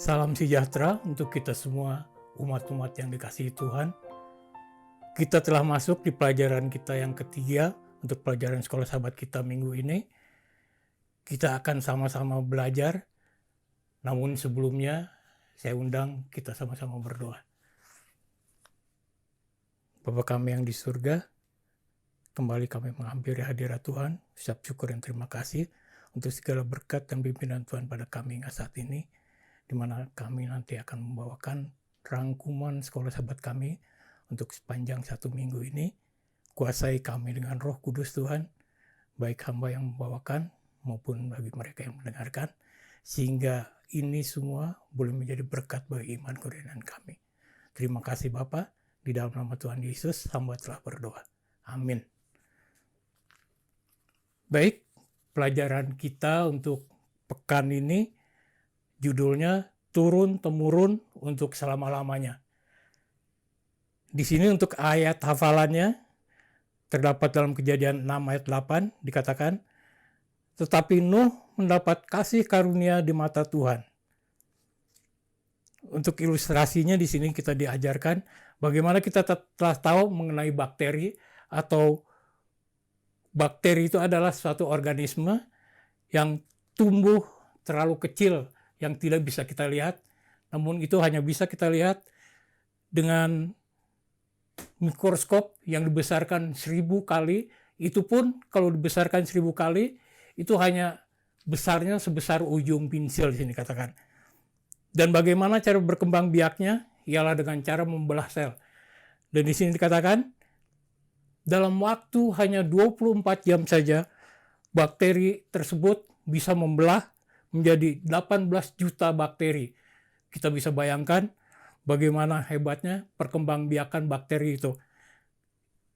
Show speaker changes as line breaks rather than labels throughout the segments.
Salam sejahtera untuk kita semua umat-umat yang dikasihi Tuhan. Kita telah masuk di pelajaran kita yang ketiga untuk pelajaran sekolah sahabat kita minggu ini. Kita akan sama-sama belajar, namun sebelumnya saya undang kita sama-sama berdoa. Bapa kami yang di surga, kembali kami menghampiri hadirat Tuhan, ucap syukur dan terima kasih untuk segala berkat dan pimpinan Tuhan pada kami hingga saat ini, di mana kami nanti akan membawakan rangkuman sekolah sahabat kami untuk sepanjang satu minggu ini. Kuasai kami dengan Roh Kudus Tuhan, baik hamba yang membawakan maupun bagi mereka yang mendengarkan, sehingga ini semua boleh menjadi berkat bagi iman dan kami. Terima kasih Bapa, di dalam nama Tuhan Yesus hamba telah berdoa. Amin. Baik, pelajaran kita untuk pekan ini judulnya turun-temurun untuk selama-lamanya. Di sini untuk ayat hafalannya terdapat dalam Kejadian 6 ayat 8 dikatakan, tetapi Nuh mendapat kasih karunia di mata Tuhan. Untuk ilustrasinya di sini kita diajarkan bagaimana kita telah tahu mengenai bakteri, atau bakteri itu adalah suatu organisme yang tumbuh terlalu kecil yang tidak bisa kita lihat, namun itu hanya bisa kita lihat dengan mikroskop yang dibesarkan 1000 kali. Itu pun kalau dibesarkan 1000 kali, itu hanya besarnya sebesar ujung pensil di sini katakan. Dan bagaimana cara berkembang biaknya? Ialah dengan cara membelah sel. Dan di sini dikatakan, dalam waktu hanya 24 jam saja, bakteri tersebut bisa membelah menjadi 18 juta bakteri. Kita bisa bayangkan bagaimana hebatnya perkembangbiakan bakteri itu.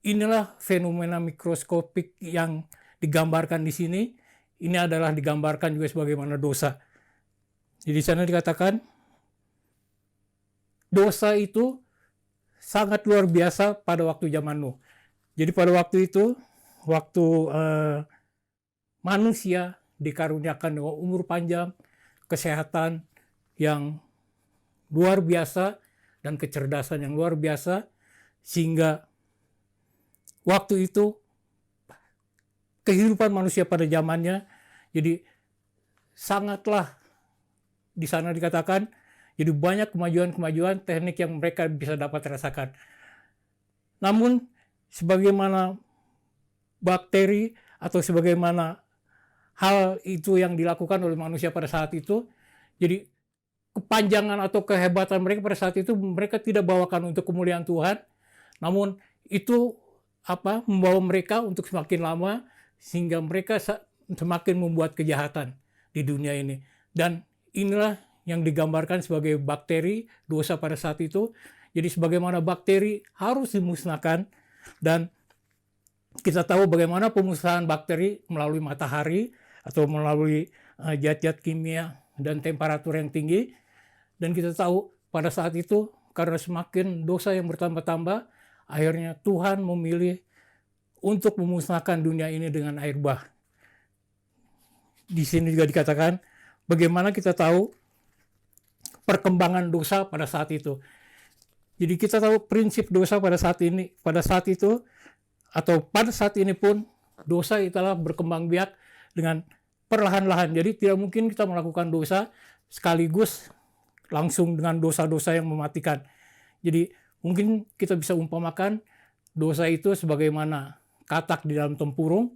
Inilah fenomena mikroskopik yang digambarkan di sini. Ini adalah digambarkan juga sebagaimana dosa. Jadi di sana dikatakan dosa itu sangat luar biasa pada waktu zaman Nuh. Jadi pada waktu itu, waktu manusia dikaruniakan dengan umur panjang, kesehatan yang luar biasa, dan kecerdasan yang luar biasa, sehingga waktu itu kehidupan manusia pada zamannya jadi sangatlah, di sana dikatakan, jadi banyak kemajuan-kemajuan teknik yang mereka bisa dapat rasakan. Namun sebagaimana bakteri atau sebagaimana hal itu yang dilakukan oleh manusia pada saat itu, jadi kepanjangan atau kehebatan mereka pada saat itu, mereka tidak bawakan untuk kemuliaan Tuhan, namun itu membawa mereka untuk semakin lama, sehingga mereka semakin membuat kejahatan di dunia ini. Dan inilah yang digambarkan sebagai bakteri dosa pada saat itu. Jadi sebagaimana bakteri harus dimusnahkan, dan kita tahu bagaimana pemusnahan bakteri melalui matahari atau melalui zat-zat kimia dan temperatur yang tinggi. Dan kita tahu pada saat itu karena semakin dosa yang bertambah-tambah, akhirnya Tuhan memilih untuk memusnahkan dunia ini dengan air bah. Di sini juga dikatakan bagaimana kita tahu perkembangan dosa pada saat itu. Jadi kita tahu prinsip dosa pada saat ini, pada saat itu, atau pada saat ini pun dosa itulah berkembang biak dengan perlahan-lahan. Jadi tidak mungkin kita melakukan dosa sekaligus langsung dengan dosa-dosa yang mematikan. Jadi mungkin kita bisa umpamakan dosa itu sebagaimana katak di dalam tempurung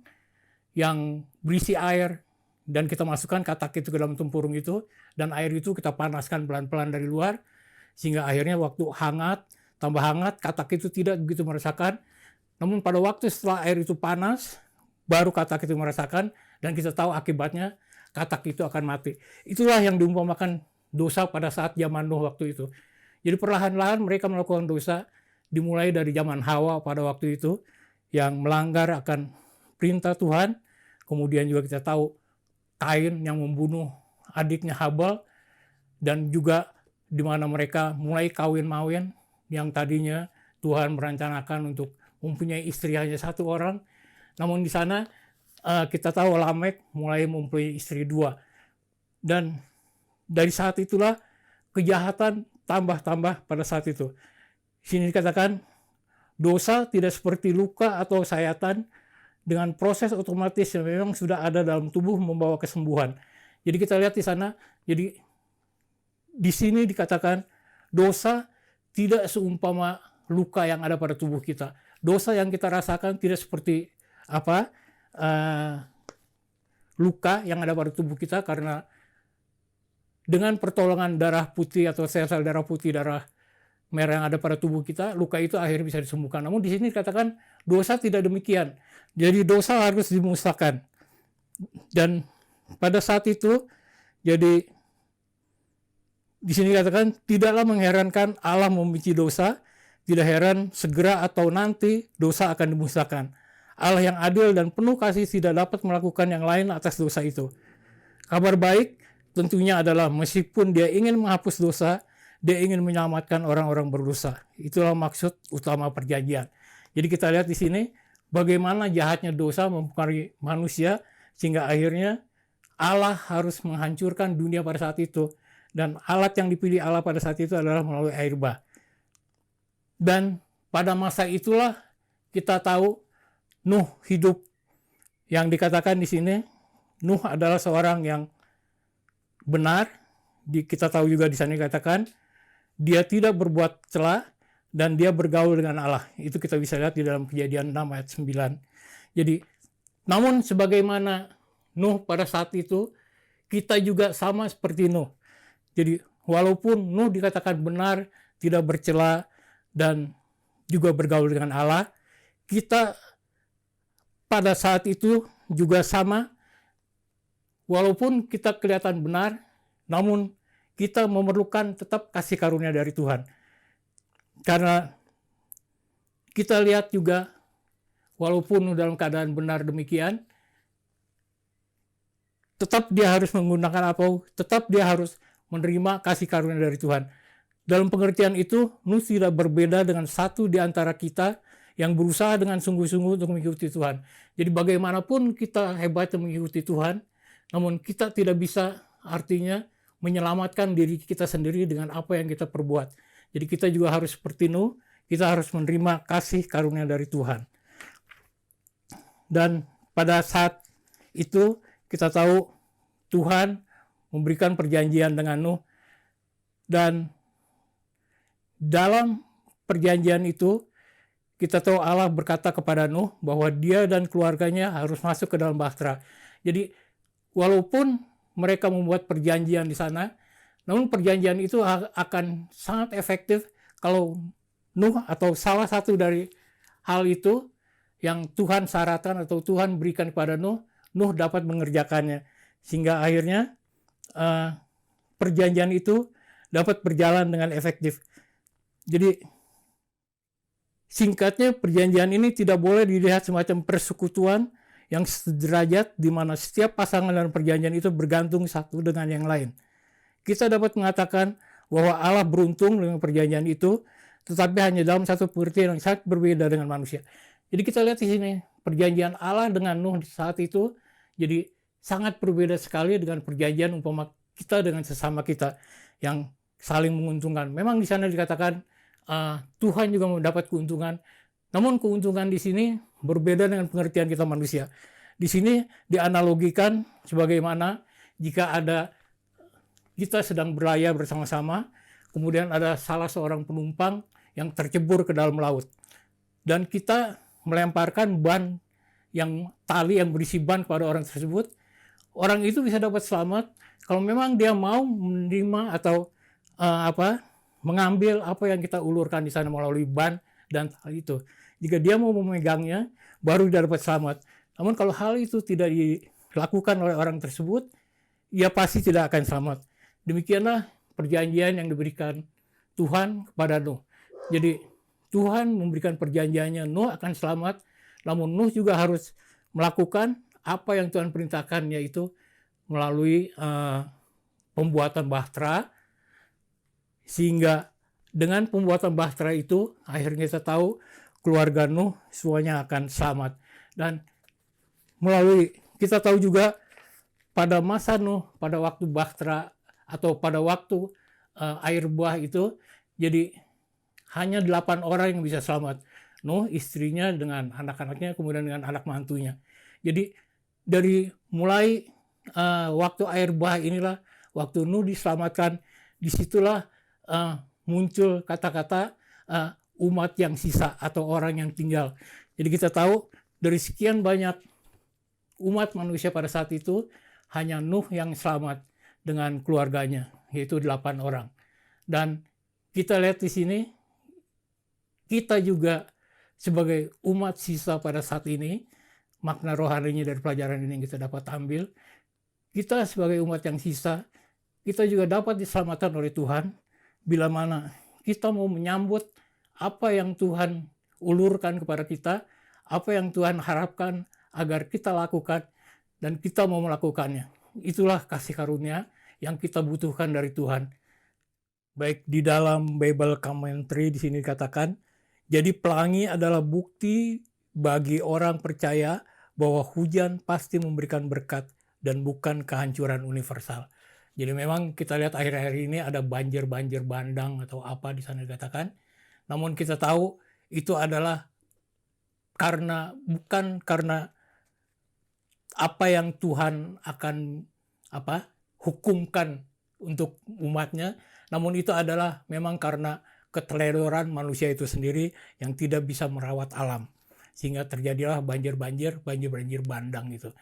yang berisi air, dan kita masukkan katak itu ke dalam tempurung itu, dan air itu kita panaskan pelan-pelan dari luar, sehingga akhirnya waktu hangat, tambah hangat, katak itu tidak begitu merasakan. Namun pada waktu setelah air itu panas, baru katak itu merasakan, dan kita tahu akibatnya katak itu akan mati. Itulah yang diumpamakan dosa pada saat zaman Nuh waktu itu. Jadi perlahan-lahan mereka melakukan dosa, dimulai dari zaman Hawa pada waktu itu, yang melanggar akan perintah Tuhan. Kemudian juga kita tahu Kain yang membunuh adiknya Habal, dan juga di mana mereka mulai kawin-mawin, yang tadinya Tuhan merencanakan untuk mempunyai istri hanya satu orang. Namun di sana kita tahu Lamek mulai mempunyai istri 2. Dan dari saat itulah kejahatan tambah-tambah pada saat itu. Di sini dikatakan dosa tidak seperti luka atau sayatan dengan proses otomatis yang memang sudah ada dalam tubuh membawa kesembuhan. Jadi kita lihat di sana, jadi di sini dikatakan dosa tidak seumpama luka yang ada pada tubuh kita. Dosa yang kita rasakan tidak seperti luka yang ada pada tubuh kita, karena dengan pertolongan darah putih atau sel-sel darah putih, darah merah yang ada pada tubuh kita, luka itu akhirnya bisa disembuhkan. Namun di sini dikatakan dosa tidak demikian. Jadi dosa harus dimusnahkan. Dan pada saat itu, jadi di sini dikatakan tidaklah mengherankan Allah membenci dosa, tidak heran segera atau nanti dosa akan dimusnahkan. Allah yang adil dan penuh kasih tidak dapat melakukan yang lain atas dosa itu. Kabar baik tentunya adalah meskipun dia ingin menghapus dosa, dia ingin menyelamatkan orang-orang berdosa. Itulah maksud utama perjanjian. Jadi kita lihat di sini bagaimana jahatnya dosa mempengaruhi manusia, sehingga akhirnya Allah harus menghancurkan dunia pada saat itu. Dan alat yang dipilih Allah pada saat itu adalah melalui air bah. Dan pada masa itulah kita tahu Nuh hidup. Yang dikatakan di sini, Nuh adalah seorang yang benar. Kita tahu juga di sana dikatakan dia tidak berbuat celah dan dia bergaul dengan Allah. Itu kita bisa lihat di dalam Kejadian 6 ayat 9. Jadi, namun sebagaimana Nuh pada saat itu, kita juga sama seperti Nuh. Jadi, walaupun Nuh dikatakan benar, tidak bercela, dan juga bergaul dengan Allah, kita pada saat itu juga sama. Walaupun kita kelihatan benar, namun kita memerlukan tetap kasih karunia dari Tuhan. Karena kita lihat juga, walaupun dalam keadaan benar demikian, tetap dia harus menggunakan apa? Tetap dia harus menerima kasih karunia dari Tuhan. Dalam pengertian itu, Nuh tidak berbeda dengan satu di antara kita yang berusaha dengan sungguh-sungguh untuk mengikuti Tuhan. Jadi bagaimanapun kita hebatnya mengikuti Tuhan, namun kita tidak bisa artinya menyelamatkan diri kita sendiri dengan apa yang kita perbuat. Jadi kita juga harus seperti Nuh, kita harus menerima kasih karunia dari Tuhan. Dan pada saat itu kita tahu Tuhan memberikan perjanjian dengan Nuh, dan dalam perjanjian itu kita tahu Allah berkata kepada Nuh bahwa dia dan keluarganya harus masuk ke dalam bahtera. Jadi walaupun mereka membuat perjanjian di sana, namun perjanjian itu akan sangat efektif kalau Nuh atau salah satu dari hal itu yang Tuhan syaratkan atau Tuhan berikan kepada Nuh, Nuh dapat mengerjakannya. Sehingga akhirnya perjanjian itu dapat berjalan dengan efektif. Jadi singkatnya, perjanjian ini tidak boleh dilihat semacam persekutuan yang sederajat di mana setiap pasangan dalam perjanjian itu bergantung satu dengan yang lain. Kita dapat mengatakan bahwa Allah beruntung dengan perjanjian itu, tetapi hanya dalam satu pengertian yang sangat berbeda dengan manusia. Jadi kita lihat di sini, perjanjian Allah dengan Nuh saat itu jadi sangat berbeda sekali dengan perjanjian umpama kita dengan sesama kita yang saling menguntungkan. Memang di sana dikatakan Tuhan juga mendapat keuntungan, namun keuntungan di sini berbeda dengan pengertian kita manusia. Di sini dianalogikan sebagaimana jika ada kita sedang berlayar bersama-sama, kemudian ada salah seorang penumpang yang tercebur ke dalam laut. Dan kita melemparkan ban tali yang berisi ban kepada orang tersebut. Orang itu bisa dapat selamat kalau memang dia mau menerima atau mengambil apa yang kita ulurkan di sana melalui ban dan tali itu. Jika dia mau memegangnya, baru dia dapat selamat. Namun kalau hal itu tidak dilakukan oleh orang tersebut, ia pasti tidak akan selamat. Demikianlah perjanjian yang diberikan Tuhan kepada Nuh. Jadi Tuhan memberikan perjanjiannya, Nuh akan selamat, namun Nuh juga harus melakukan apa yang Tuhan perintahkan, yaitu melalui pembuatan bahtera, sehingga dengan pembuatan bahtera itu akhirnya kita tahu keluarga Nuh semuanya akan selamat. Dan melalui kita tahu juga pada masa Nuh, pada waktu bahtera atau pada waktu air bah itu, jadi hanya 8 orang yang bisa selamat. Nuh, istrinya dengan anak-anaknya, kemudian dengan anak mantunya. Jadi dari mulai waktu air bah inilah, waktu Nuh diselamatkan, disitulah muncul kata-kata umat yang sisa atau orang yang tinggal. Jadi kita tahu dari sekian banyak umat manusia pada saat itu, hanya Nuh yang selamat dengan keluarganya, yaitu 8 orang. Dan kita lihat di sini, kita juga sebagai umat sisa pada saat ini, makna rohaninya dari pelajaran ini yang kita dapat ambil, kita sebagai umat yang sisa, kita juga dapat diselamatkan oleh Tuhan, bila mana kita mau menyambut apa yang Tuhan ulurkan kepada kita, apa yang Tuhan harapkan agar kita lakukan, dan kita mau melakukannya. Itulah kasih karunia yang kita butuhkan dari Tuhan. Baik di dalam Bible Commentary di sini dikatakan, jadi pelangi adalah bukti bagi orang percaya bahwa hujan pasti memberikan berkat dan bukan kehancuran universal. Jadi memang kita lihat akhir-akhir ini ada banjir-banjir bandang atau apa di sana dikatakan. Namun kita tahu itu adalah bukan karena apa yang Tuhan akan hukumkan untuk umatnya, namun itu adalah memang karena keteledoran manusia itu sendiri yang tidak bisa merawat alam, sehingga terjadilah banjir-banjir bandang itu.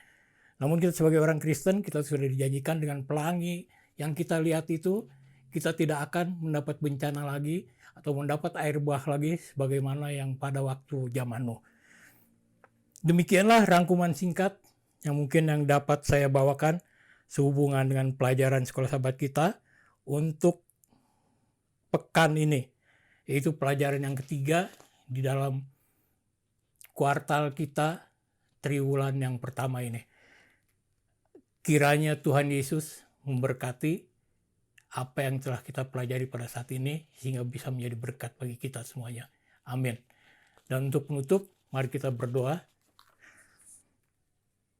Namun kita sebagai orang Kristen, kita sudah dijanjikan dengan pelangi yang kita lihat itu, kita tidak akan mendapat bencana lagi atau mendapat air bah lagi sebagaimana yang pada waktu zaman Nuh. Demikianlah rangkuman singkat yang dapat saya bawakan sehubungan dengan pelajaran sekolah sahabat kita untuk pekan ini, yaitu pelajaran yang ketiga di dalam kuartal kita triwulan yang pertama ini. Kiranya Tuhan Yesus memberkati apa yang telah kita pelajari pada saat ini sehingga bisa menjadi berkat bagi kita semuanya. Amin. Dan untuk penutup, mari kita berdoa.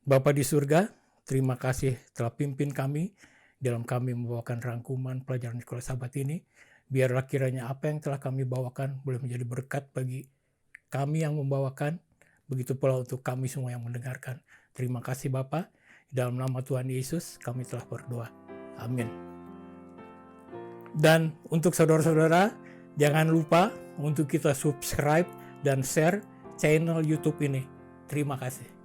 Bapa di surga, terima kasih telah pimpin kami dalam kami membawakan rangkuman pelajaran sekolah sahabat ini. Biarlah kiranya apa yang telah kami bawakan boleh menjadi berkat bagi kami yang membawakan, begitu pula untuk kami semua yang mendengarkan. Terima kasih Bapa. Dalam nama Tuhan Yesus kami telah berdoa. Amin. Dan untuk saudara-saudara, jangan lupa untuk kita subscribe dan share channel YouTube ini. Terima kasih.